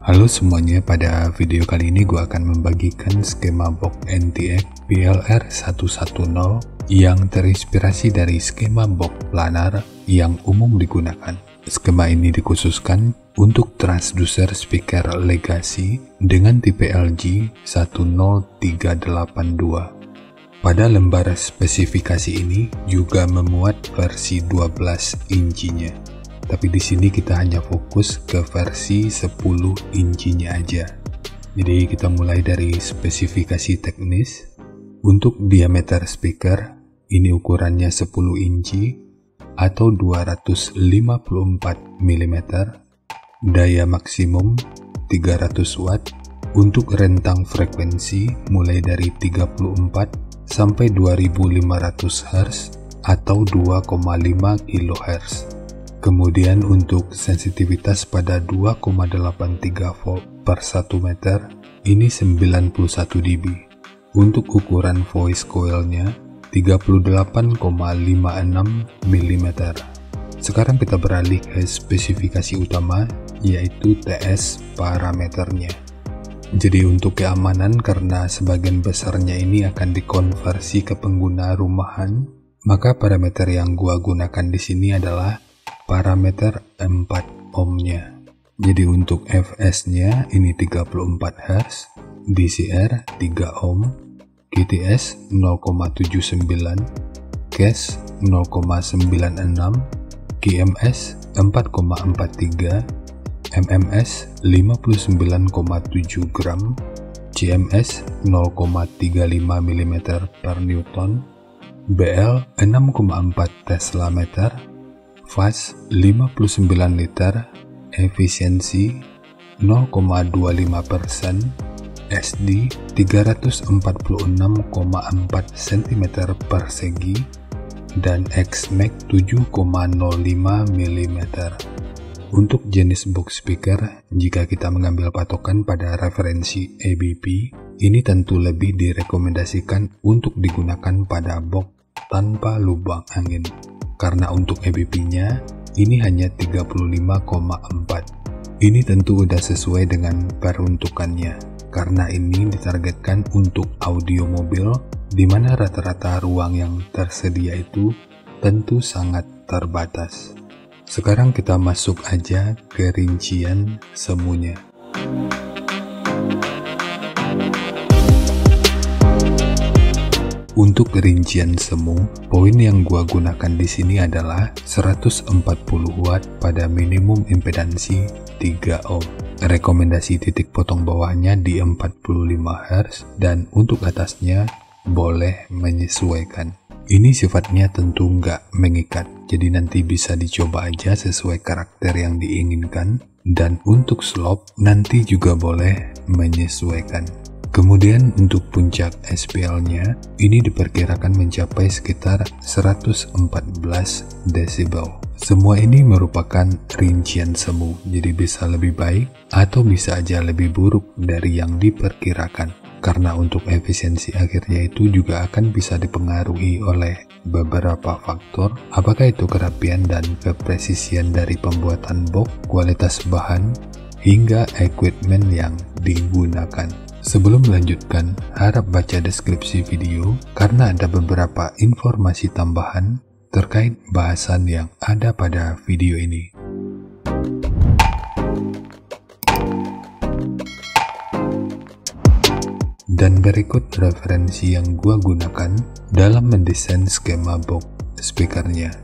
Halo semuanya, pada video kali ini gue akan membagikan skema box NTX PLR110 yang terinspirasi dari skema box planar yang umum digunakan. Skema ini dikhususkan untuk transducer speaker legacy dengan tipe LG 10382. Pada lembar spesifikasi ini juga memuat versi 12 inchinya. Tapi di sini kita hanya fokus ke versi 10 inchinya aja. Jadi kita mulai dari spesifikasi teknis. Untuk diameter speaker, ini ukurannya 10 inci atau 254 mm. Daya maksimum 300 watt. Untuk rentang frekuensi mulai dari 34 sampai 2500 Hz atau 2,5 kHz. Kemudian untuk sensitivitas pada 2,83 volt per 1 meter, ini 91 dB. Untuk ukuran voice coilnya 38,56 mm. Sekarang kita beralih ke spesifikasi utama, yaitu TS parameternya. Jadi untuk keamanan, karena sebagian besarnya ini akan dikonversi ke pengguna rumahan, maka parameter yang gua gunakan di sini adalah parameter 4 ohmnya. Jadi untuk Fs-nya ini 34 Hz, DCR 3 ohm, KTS 0,79, CAS 0,96, KMS 4,43, MMS 59,7 gram, CMS 0,35 mm per Newton, BL 6,4 Tesla meter, fast 59 liter, efisiensi 0,25%, SD 346,4 cm persegi, dan XMAX 7,05 mm. Untuk jenis box speaker, jika kita mengambil patokan pada referensi ABP, ini tentu lebih direkomendasikan untuk digunakan pada box tanpa lubang angin. Karena untuk ABP-nya ini hanya 35,4. Ini tentu udah sesuai dengan peruntukannya, karena ini ditargetkan untuk audio mobil, di mana rata-rata ruang yang tersedia itu tentu sangat terbatas. Sekarang kita masuk aja ke rincian semuanya. Untuk rincian semu, poin yang gua gunakan di sini adalah 140 watt pada minimum impedansi 3 ohm. Rekomendasi titik potong bawahnya di 45 Hz dan untuk atasnya boleh menyesuaikan. Ini sifatnya tentu nggak mengikat, jadi nanti bisa dicoba aja sesuai karakter yang diinginkan. Dan untuk slope nanti juga boleh menyesuaikan. Kemudian untuk puncak SPL-nya, ini diperkirakan mencapai sekitar 114 desibel. Semua ini merupakan rincian semu, jadi bisa lebih baik atau bisa aja lebih buruk dari yang diperkirakan. Karena untuk efisiensi akhirnya itu juga akan bisa dipengaruhi oleh beberapa faktor, apakah itu kerapian dan kepresisian dari pembuatan box, kualitas bahan, hingga equipment yang digunakan. Sebelum melanjutkan, harap baca deskripsi video karena ada beberapa informasi tambahan terkait bahasan yang ada pada video ini. Dan berikut referensi yang gua gunakan dalam mendesain skema box speakernya.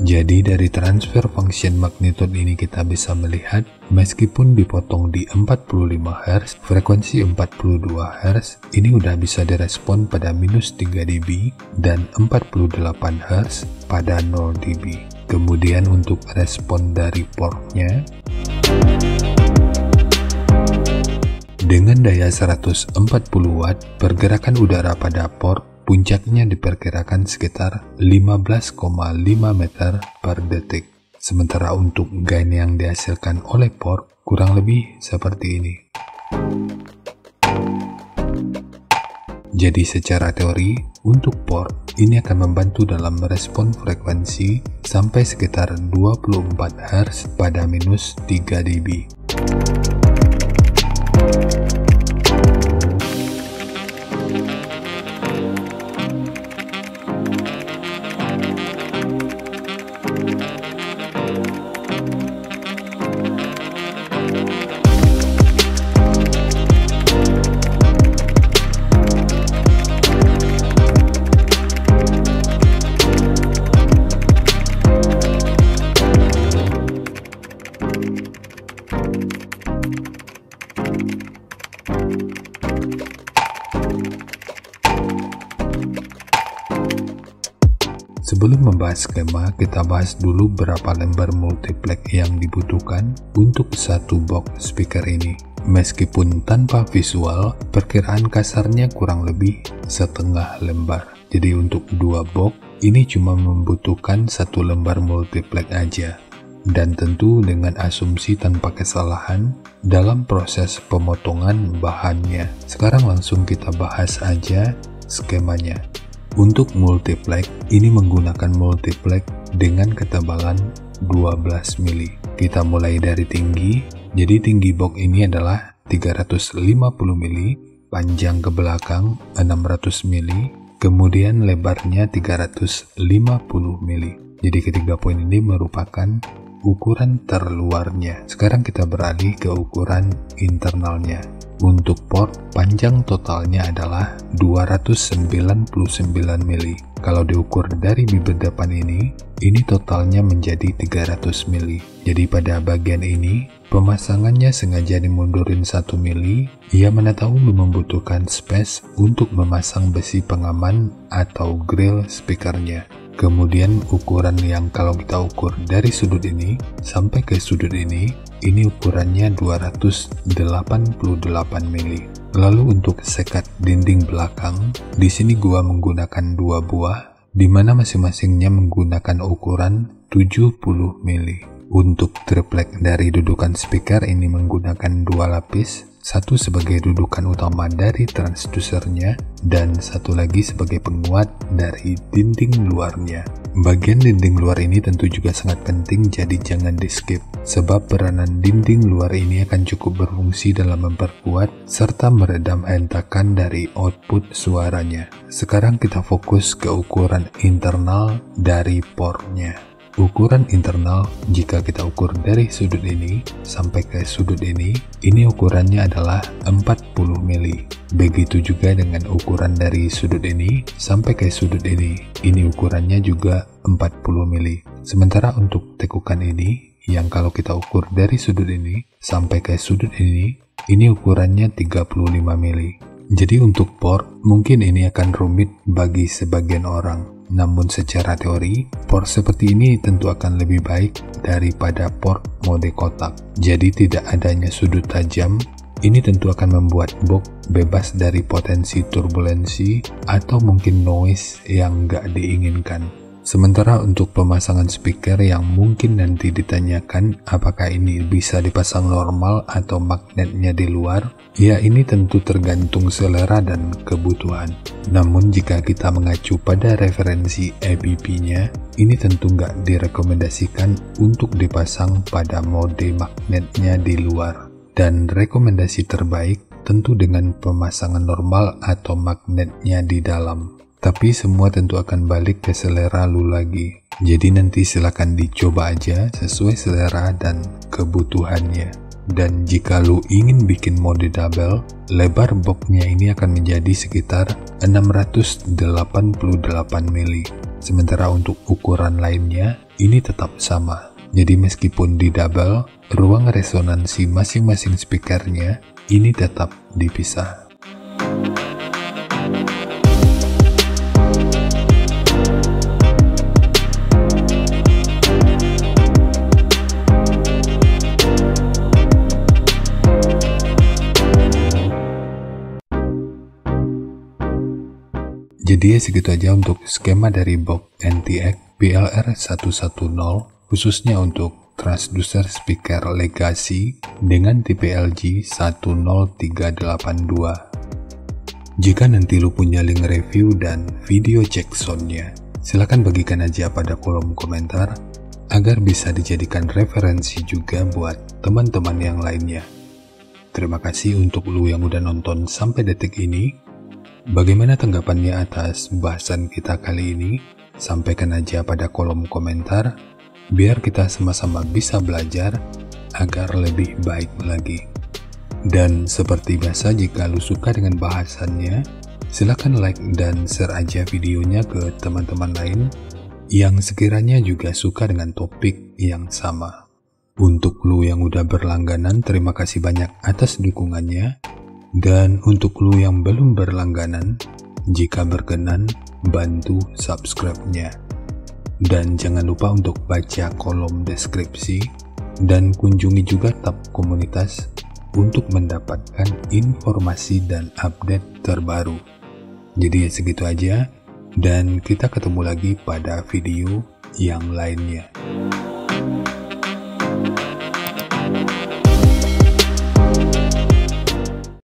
Jadi dari transfer function magnitude ini kita bisa melihat meskipun dipotong di 45 Hz, frekuensi 42 Hz ini udah bisa direspon pada minus 3 dB dan 48 Hz pada 0 dB. Kemudian untuk respon dari portnya, dengan daya 140 watt, pergerakan udara pada port puncaknya diperkirakan sekitar 15,5 meter per detik. Sementara untuk gain yang dihasilkan oleh port kurang lebih seperti ini. Jadi secara teori, Untuk port, ini akan membantu dalam merespon frekuensi sampai sekitar 24 Hz pada minus 3 dB. Sebelum membahas skema, kita bahas dulu berapa lembar multiplex yang dibutuhkan untuk satu box speaker ini. Meskipun tanpa visual, perkiraan kasarnya kurang lebih setengah lembar. Jadi untuk dua box, ini cuma membutuhkan satu lembar multiplex aja. Dan tentu dengan asumsi tanpa kesalahan dalam proses pemotongan bahannya. Sekarang langsung kita bahas aja skemanya. Untuk multiplex, ini menggunakan multiplex dengan ketebalan 12 mili. Kita mulai dari tinggi, jadi tinggi box ini adalah 350 mili, panjang ke belakang 600 mili, kemudian lebarnya 350 mili. Jadi ketiga poin ini merupakan ukuran terluarnya. Sekarang kita beralih ke ukuran internalnya. Untuk port, panjang totalnya adalah 299 mili. Kalau diukur dari bibir depan ini totalnya menjadi 300 mili. Jadi pada bagian ini, pemasangannya sengaja dimundurin 1 mili. Ia mana tahu belum membutuhkan space untuk memasang besi pengaman atau grill speakernya. Kemudian ukuran yang kalau kita ukur dari sudut ini sampai ke sudut ini ukurannya 288 mili. Lalu untuk sekat dinding belakang, di sini gua menggunakan dua buah, di mana masing-masingnya menggunakan ukuran 70 mili. Untuk triplek dari dudukan speaker ini menggunakan dua lapis, satu sebagai dudukan utama dari transdusernya dan satu lagi sebagai penguat dari dinding luarnya. Bagian dinding luar ini tentu juga sangat penting, jadi jangan di skip, sebab peranan dinding luar ini akan cukup berfungsi dalam memperkuat serta meredam hentakan dari output suaranya. Sekarang kita fokus ke ukuran internal dari portnya. Ukuran internal, jika kita ukur dari sudut ini sampai ke sudut ini ukurannya adalah 40 mili. Begitu juga dengan ukuran dari sudut ini sampai ke sudut ini ukurannya juga 40 mili. Sementara untuk tekukan ini, yang kalau kita ukur dari sudut ini sampai ke sudut ini ukurannya 35 mili. Jadi untuk port, mungkin ini akan rumit bagi sebagian orang. Namun secara teori, port seperti ini tentu akan lebih baik daripada port mode kotak. Jadi tidak adanya sudut tajam, ini tentu akan membuat box bebas dari potensi turbulensi atau mungkin noise yang nggak diinginkan. Sementara untuk pemasangan speaker yang mungkin nanti ditanyakan apakah ini bisa dipasang normal atau magnetnya di luar, ya ini tentu tergantung selera dan kebutuhan. Namun jika kita mengacu pada referensi EBP-nya, ini tentu nggak direkomendasikan untuk dipasang pada mode magnetnya di luar. Dan rekomendasi terbaik tentu dengan pemasangan normal atau magnetnya di dalam. Tapi semua tentu akan balik ke selera lu lagi. Jadi nanti silakan dicoba aja sesuai selera dan kebutuhannya. Dan jika lu ingin bikin mode double, lebar boxnya ini akan menjadi sekitar 688 mili. Sementara untuk ukuran lainnya, ini tetap sama. Jadi meskipun di double, ruang resonansi masing-masing speakernya ini tetap dipisah. Jadi segitu aja untuk skema dari box NTX BLR110 khususnya untuk transducer speaker legacy dengan tipe LG 10382. Jika nanti lu punya link review dan video cek soundnya, silahkan bagikan aja pada kolom komentar agar bisa dijadikan referensi juga buat teman-teman yang lainnya. Terima kasih untuk lu yang udah nonton sampai detik ini. Bagaimana tanggapannya atas bahasan kita kali ini? Sampaikan aja pada kolom komentar, biar kita sama-sama bisa belajar agar lebih baik lagi. Dan seperti biasa, jika lu suka dengan bahasannya, silahkan like dan share aja videonya ke teman-teman lain yang sekiranya juga suka dengan topik yang sama. Untuk lu yang udah berlangganan, terima kasih banyak atas dukungannya. Dan untuk lu yang belum berlangganan, jika berkenan, bantu subscribe-nya. Dan jangan lupa untuk baca kolom deskripsi dan kunjungi juga tab komunitas untuk mendapatkan informasi dan update terbaru. Jadi segitu aja, dan kita ketemu lagi pada video yang lainnya.